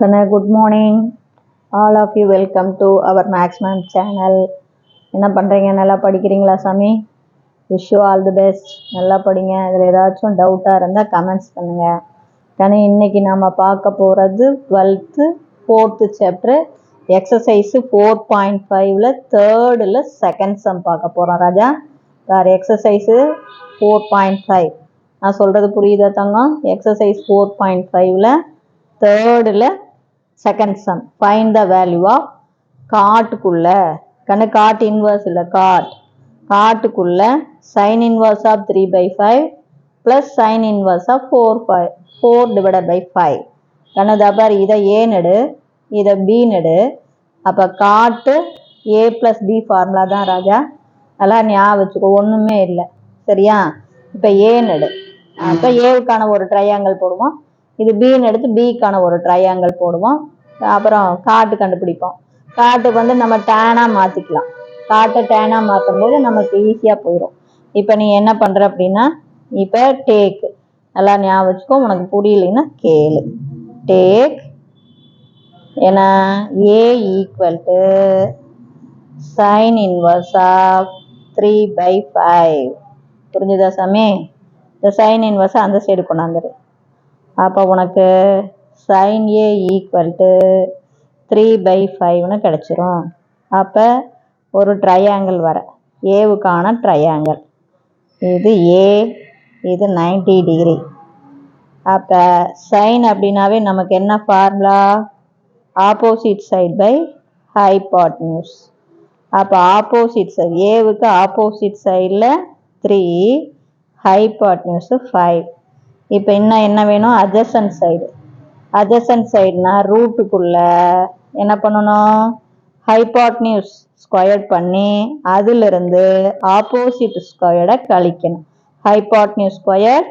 Good morning. All of you welcome to our Maximum channel. என்ன பண்ணுறீங்க? நல்லா படிக்கிறீங்களா சாமி? Wish you all the best. நல்லா படிங்க. இதில் ஏதாச்சும் டவுட்டாக இருந்தால் கமெண்ட்ஸ் பண்ணுங்கள். கனி இன்னைக்கு நாம் பார்க்க போகிறது 12th 4th சாப்டர் எக்ஸசைஸு 4.5ல் தேர்டில் செகண்ட் சம் பார்க்க போகிறோம் ராஜா. வேறு எக்ஸசைஸு 4.5 நான் சொல்கிறது புரியுதா தங்கம்? எக்ஸசைஸ் 4.5ல் தேர்டில் second sum find the value of காட்டுக்குள்ள காட் இன்வர்ஸ் இல்லை காட்டுக்குள்ள sine inverse of 3/5 plus sine inverse of 4/5 பாரு. இதை ஏ நெடு, இதை பி நெடு. அப்போ காட்டு ஏ ப்ளஸ் பி ஃபார்முலா தான் ராஜா. அதெல்லாம் ஞாபகம் வச்சுக்கோ, ஒன்றுமே இல்லை சரியா. இப்போ ஏ நெடு, அப்போ ஏவுக்கான ஒரு ட்ரையாங்கிள் போடுவோம். இது பின்னு எடுத்து பிக்கான ஒரு ட்ரையாங்கிள் போடுவோம். அப்புறம் காட்டு கண்டுபிடிப்போம். காட்டுக்கு நம்ம டேனாக மாற்றிக்கலாம். காட்டை டேனாக மாற்றும் போது நமக்கு ஈஸியாக போயிடும். இப்போ நீ என்ன பண்ணுற அப்படின்னா, இப்போ டேக் நல்லா ஞாபகம் வச்சுக்கோ, உனக்கு புரியலைன்னா கேளு. டேக் ஏன்னா A equal to sine inverse of 3/5. புரிஞ்சுதா சாமி? இந்த சைன் இன்வர்ஸை அந்த சைடு கொண்டாந்துரு. அப்போ உனக்கு சைன் ஏ ஈக்குவல் டு 3/5ன்னு கிடச்சிரும். அப்போ ஒரு ட்ரையாங்கிள் வர ஏவுக்கான ட்ரையாங்கிள், இது ஏ, இது 90 டிகிரி. அப்போ சைன் அப்படின்னாவே நமக்கு என்ன formula? Opposite side by hypotenuse. அப்போ ஆப்போசிட் சைடு ஏவுக்கு ஆப்போசிட் சைடில் 3, ஹைபாட்னியூஸு 5. இப்போ இன்னும் என்ன வேணும்? Adjacent side. அட்ஜசன்ட் சைடுனா ரூட்டுக்குள்ள என்ன பண்ணணும்? ஹைபாட்னியூஸ் ஸ்கொயர் பண்ணி அதிலிருந்து ஆப்போசிட் ஸ்கொயரை கழிக்கணும். Hypotenuse square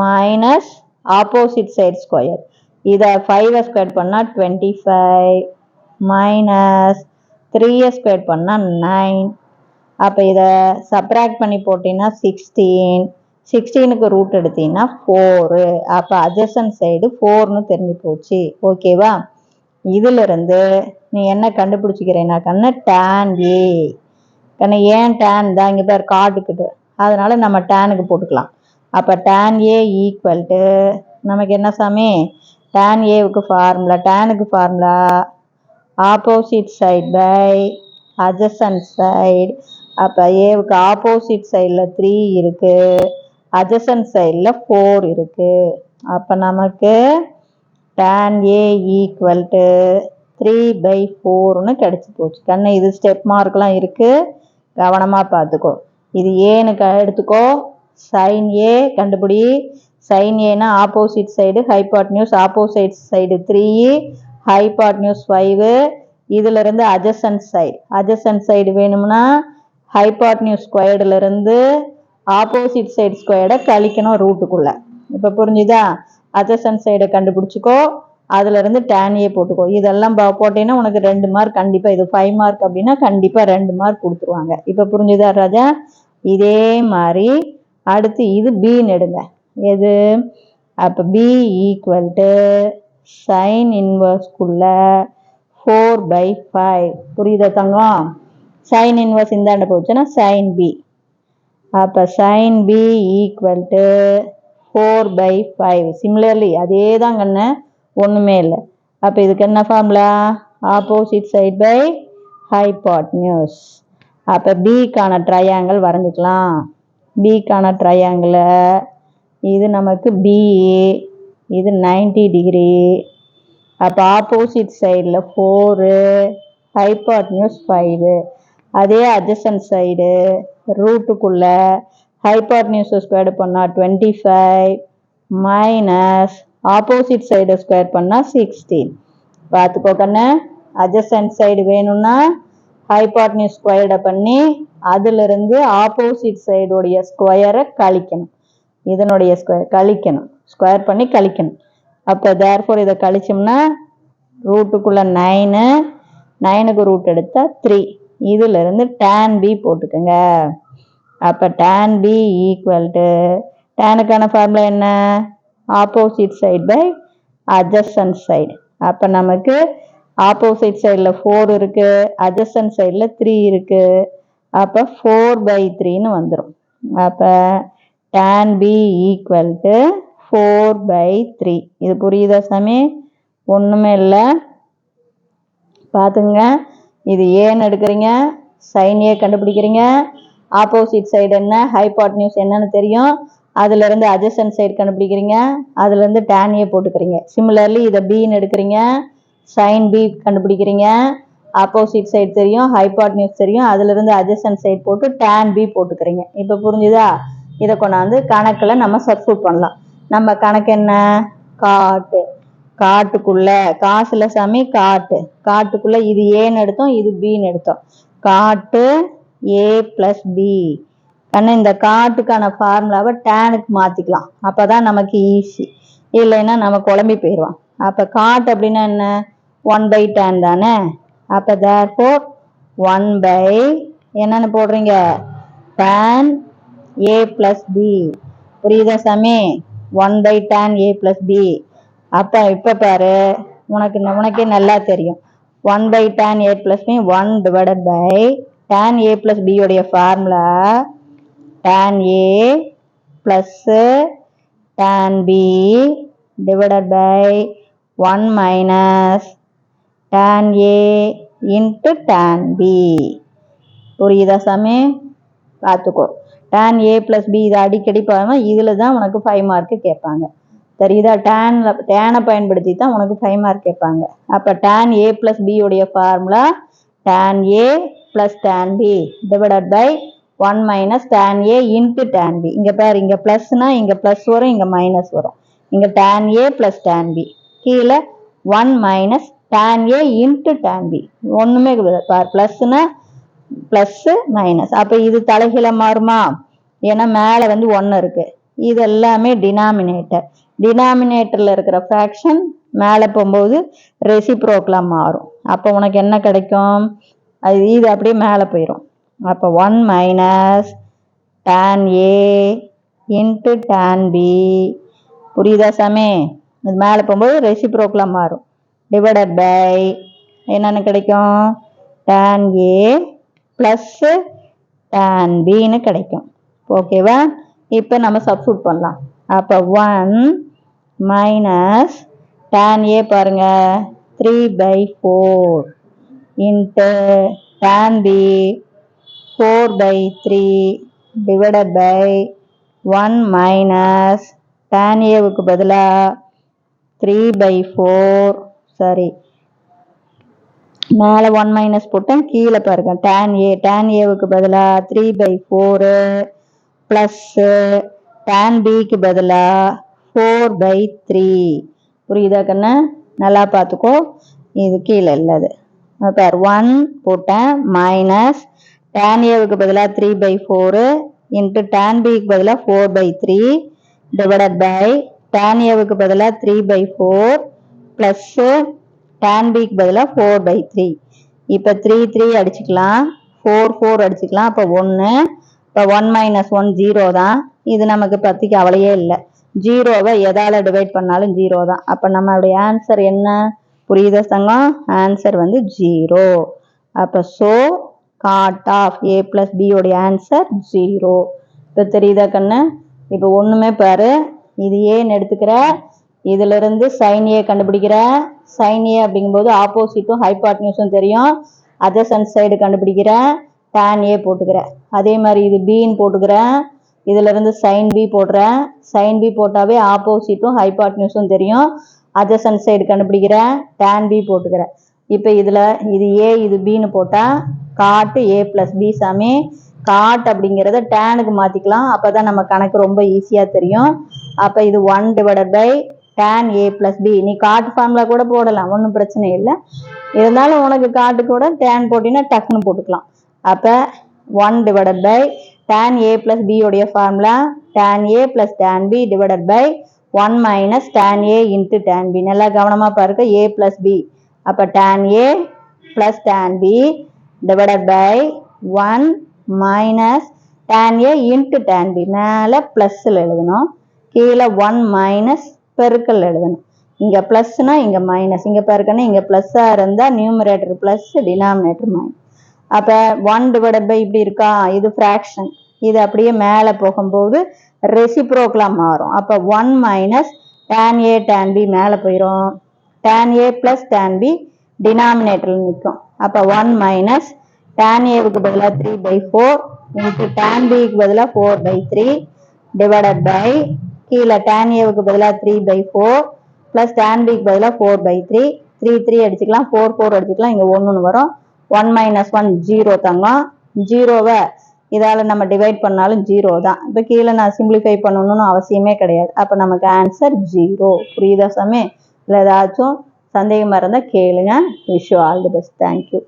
minus opposite side square. இதை 5 ஸ்கொயர் பண்ணால் 25 மைனஸ் 3 ஸ்கொயர் பண்ணால் 9. அப்போ இதை சப்ராக்ட் பண்ணி போட்டிங்கன்னா 16. 16க்கு ரூட் எடுத்தீங்கன்னா 4. அப்போ அட்ஜசன்ட் சைடு 4ன்னு தெரிஞ்சு போச்சு. ஓகேவா? இதிலிருந்து நீ என்ன கண்டுபிடிச்சிக்கிறேன்னா tan ஏ. ஏன் tan தான் இங்கே பேர் காட்டுக்குது, அதனால நம்ம டேனுக்கு போட்டுக்கலாம். அப்போ tan ஏ ஈக்குவல் டு நமக்கு என்ன சாமி? tan ஏவுக்கு ஃபார்முலா, டேனுக்கு formula opposite side by adjacent side. அப்போ ஏவுக்கு ஆப்போசிட் சைடில் 3 இருக்கு, அட்ஜசன்ட் சைடில் 4 இருக்கு. அப்போ நமக்கு tan ஏ ஈக்குவல் டு 3/4ன்னு கிடச்சி போச்சு. இது ஸ்டெப் மார்க்லாம் இருக்கு, கவனமாக பார்த்துக்கோ. இது ஏன்னு எடுத்துக்கோ. சைன் ஏ கண்டுபிடி. சைன் ஏன்னா opposite side hypotenuse, opposite side 3, hypotenuse 5. இதுல இருந்து அட்ஜசன்ட் சைடு வேணும்னா ஹைபாட்னியூஸ் ஸ்கொயர்டுல இருந்து ஆப்போசிட் சைடு ஸ்கொயர்டை கழிக்கணும் ரூட்டுக்குள்ள. இப்போ புரிஞ்சுதா? அட்ஜசன்ட் சைடை கண்டுபிடிச்சிக்கோ, அதுல இருந்து tan ஏ போட்டுக்கோ. இதெல்லாம் போட்டீங்கன்னா உனக்கு 2 மார்க் கண்டிப்பா. இது 5 மார்க் அப்படின்னா கண்டிப்பா 2 மார்க் கொடுத்துருவாங்க. இப்போ புரிஞ்சுதா ராஜா? இதே மாதிரி அடுத்து இது பின்னு எடுங்க. எது? அப்போ பி ஈக்குவல் டு சைன் இன்வர்ஸ்குள்ள 4/5. புரியுதா தங்கம்? சைன் இன்வர்ஸ் இந்தாண்ட போச்சுன்னா சைன் பி. அப்போ sine B equal to 4/5. Similarly அதே தான் கண்ணு, ஒன்றுமே இல்லை. அப்போ இதுக்கு என்ன formula? Opposite side by hypotenuse. அப்போ பிக்கான ட்ரையாங்கிள் வரைஞ்சிக்கலாம். பிக்கான ட்ரையாங்கிள் இது நமக்கு பி, இது 90 டிகிரி. அப்போ ஆப்போசிட் சைடில் 4, ஹைபாட்னியூஸ் 5. அதே அட்ஜசன்ட் சைடு ரூட்டுக்குள்ள ஹைபாட்னியூஸ் ஸ்கொயர் பண்ணால் 25 மைனஸ் ஆப்போசிட் சைடு ஸ்கொயர் பண்ணால் 16. பார்த்துக்கோ கண்ணு. அட்ஜசன்ட் சைடு வேணும்னா ஹைபாட்னியூஸ் ஸ்கொயர்டை பண்ணி அதிலிருந்து ஆப்போசிட் சைடுடைய ஸ்கொயரை கழிக்கணும். இதனுடைய ஸ்கொயர் கழிக்கணும், ஸ்கொயர் பண்ணி கழிக்கணும். அப்போ தேர்ஃபோர் இதை கழிச்சோம்னா ரூட்டுக்குள்ள 9, 9க்கு ரூட் எடுத்தா 3. இதுல இருந்து tan பி போட்டுக்கோங்க. அப்போ tan பி ஈக்குவல் டு டேனுக்கான ஃபார்முலா என்ன? Opposite side by adjacent side. அப்போ நமக்கு ஆப்போசிட் சைடில் 4 இருக்கு, அட்ஜசன்ட் சைடில் 3 இருக்கு. அப்போ 4/3ன்னு வந்துடும். அப்போ tan b ஈக்குவல் டு 4/3. இது புரியுதா சாமி? ஒன்றுமே இல்லை, பார்த்துங்க. இது ஏன்னு எடுக்கிறீங்க, சைன் ஏ கண்டுபிடிக்கிறீங்க. ஆப்போசிட் சைடு என்ன, ஹைபாட்னியூஸ் என்னன்னு தெரியும். அதுலேருந்து அட்ஜசன்ட் சைடு கண்டுபிடிக்கிறீங்க. அதுலேருந்து tan ஏ போட்டுக்கிறீங்க. சிமிலர்லி இதை பின்னு எடுக்கிறீங்க, சைன் பி கண்டுபிடிக்கிறீங்க. ஆப்போசிட் சைடு தெரியும், ஹைபாட்னியூஸ் தெரியும். அதுலேருந்து அட்ஜசன்ட் சைடு போட்டு tan பி போட்டுக்கிறீங்க. இப்போ புரிஞ்சுதா? இதை கொண்டாந்து கணக்கில் நம்ம சப்ஸ்டிட்யூட் பண்ணலாம். நம்ம கணக்கு என்ன, காட்டுக்குள்ள காசுல சாமி காட்டுக்குள்ள இது ஏன்னு எடுத்தோம், இது பின்னு எடுத்தோம். காட்டு ஏ பிளஸ் பி. ஆனால் இந்த காட்டுக்கான ஃபார்முலாவை டேனுக்கு மாற்றிக்கலாம். அப்போ தான் நமக்கு ஈஸி. இல்லைன்னா நம்ம குழம்பி போயிடுவோம். அப்போ காட்டு அப்படின்னா என்ன, 1/tan தானே. அப்போ therefore 1/ என்னன்னு போடுறீங்க, tan a பிளஸ் பி. புரியுதா சாமி? 1/tan a plus B. அப்போ இப்போ பாரு, உனக்கே நல்லா தெரியும். 1/tan a plus B 1/tan a plus B உடைய formula tan a plus tan b divided by 1 minus tan a into tan b. புரியுதா சாமி? பார்த்துக்கோ. tan a பிளஸ் பி இதை அடிக்கடி பாருங்க, இதில் தான் உனக்கு 5 மார்க்கு கேட்பாங்க. தெரியுதா? டேனை பயன்படுத்தி தான் உனக்கு 5 மார்க் கேட்பாங்க. அப்போ tan a பிளஸ் பி உடைய formula tan a plus tan b divided by 1 minus tan a into tan b. இங்கே பாரு, இங்கே ப்ளஸ்னா இங்கே ப்ளஸ் வரும், இங்கே மைனஸ் வரும். இங்கே tan a plus tan b, கீழே 1 minus tan a into tan b. ஒன்றுமே பாரு, ப்ளஸ்னா ப்ளஸ் மைனஸ். அப்போ இது தலைகீழ மாறுமா? ஏன்னா மேலே வந்து 1 இருக்கு. இது எல்லாமே டினாமினேட்டரில் இருக்கிற ஃப்ராக்ஷன் மேலே போகும்போது ரெசிப்ரோக்கலாக மாறும். அப்போ உனக்கு என்ன கிடைக்கும், இது அப்படியே மேலே போயிடும். அப்போ 1 minus tan a into tan b. புரியுதா சாமி? இது மேலே போகும்போது ரெசிப்ரோக்கலாக மாறும். டிவைடட் பை என்னென்னு கிடைக்கும், tan a ப்ளஸ் tan bன்னு கிடைக்கும். ஓகேவா? இப்போ நம்ம சப்ஸ்டிட்யூட் பண்ணலாம். அப்போ 1 மைனஸ் tan a பாருங்க 3/4 into tan b 4/3 divided by 1 minus tan ஏவுக்கு பதிலாக 3/4, சாரி மேலே 1 மைனஸ் போட்டேன், கீழே பாருங்க tan ஏவுக்கு பதிலாக 3/4 ப்ளஸ் tan பிக்கு பதிலாக 4/3. புரியுதா கண்ணு? நல்லா பார்த்துக்கோ. இது கீழே இல்லது பார், 1 போட்டேன் மைனஸ் tan ஏவுக்கு பதிலாக 3/4 இன்ட்டு tan பிக்கு பதிலாக 4/3 டிவைடட் பை tan ஏவுக்கு பதிலாக 3/4 ப்ளஸ் tan பிக்கு பதிலாக 4/3. இப்போ 3 அடிச்சுக்கலாம், 4 அடிச்சுக்கலாம். அப்போ 1. இப்போ 1 மைனஸ் 1 0 தான். இது நமக்கு பத்திக்கு அவளையே இல்லை. 0வை எதால் டிவைட் பண்ணாலும் 0 தான். அப்போ நம்மளுடைய ஆன்சர் என்ன? புரியுதா சங்கம்? ஆன்சர் வந்து 0. அப்போ so cot of a plus b உடைய ஆன்சர் 0. இப்போ தெரியுதா கண்ணு? இப்போ ஒன்றுமே பாரு, இது ஏன்னு எடுத்துக்கிற, இதிலிருந்து சைன் ஏ கண்டுபிடிக்கிற. சைன் ஏ அப்படிங்கும்போது ஆப்போசிட்டும் ஹைபாட்னியூஸும் தெரியும். அட்ஜசன்ட் சைடு கண்டுபிடிக்கிற, tan ஏ போட்டுக்கிற. அதே மாதிரி இது பின்னு போட்டுக்கிறேன், இதிலிருந்து சைன் பி போடுறேன். சைன் பி போட்டாவே ஆப்போசிட்டும் ஹைபாட்னியூஸும் தெரியும். அட்ஜசன்ட் சைடு கண்டுபிடிக்கிறேன், tan பி போட்டுக்கிறேன். இப்போ இதில் இது ஏ இது பின்னு போட்டால் காட்டு ஏ பிளஸ் பி சாமி. காட் அப்படிங்கிறத டேனுக்கு மாற்றிக்கலாம். அப்போ தான் நம்ம கணக்கு ரொம்ப ஈஸியாக தெரியும். அப்போ இது 1 divided by tan a plus B. நீ காட்டு ஃபார்முலா கூட போடலாம், ஒன்றும் பிரச்சனை இல்லை. இருந்தாலும் உனக்கு காட்டு கூட tan போட்டினா டக்குன்னு போட்டுக்கலாம். அப்போ 1 divided by tan a plus b உடைய formula tan a plus tan b divided by 1 minus tan a into tan b. நல்லா கவனமாக பாருங்க, a பிளஸ் b. அப்போ tan a plus tan b divided by 1 minus tan a into tan b. மேலே ப்ளஸ்ஸில் எழுதணும், கீழே 1 minus பெருக்கல் எழுதணும். இங்கே ப்ளஸ்னா இங்கே மைனஸ், இங்கே பாருக்கன்னா இங்கே ப்ளஸ்ஸாக இருந்தால் நியூமரேட்டர் ப்ளஸ் டினாமினேட்டர் மைனஸ். அப்போ 1 டிவைடட் பை இப்படி இருக்கா, இது ஃப்ராக்ஷன், இது அப்படியே மேலே போகும்போது ரெசிப்ரோக்கலாக மாறும். அப்போ 1 minus tan A tan B மேலே போயிடும், tan A plus tan B டினாமினேட்டரில் நிற்கும். அப்போ 1 மைனஸ் tan Aவுக்கு பதிலாக 3/4 இன்ட்டு tan Bக்கு பதிலாக 4/3 டிவைடட் பை கீழே tan Aவுக்கு பதிலாக 3/4 ப்ளஸ் tan Bக்கு பதிலாக 4/3, 3 அடிச்சுக்கலாம், 4 அடிச்சுக்கலாம், இங்கே 1 வரும். 1 மைனஸ் 1 0 தங்கம், 0வை இதால் நம்ம டிவைட் பண்ணாலும் 0 தான். இப்போ கீழே நான் சிம்பிளிஃபை பண்ணணும்னு அவசியமே கிடையாது. அப்போ நமக்கு ஆன்சர் 0. புரியுதா சாமி? இல்லை ஏதாச்சும் சந்தேகமாக இருந்தால் கேளுங்க. Wish you all the best. Thank you.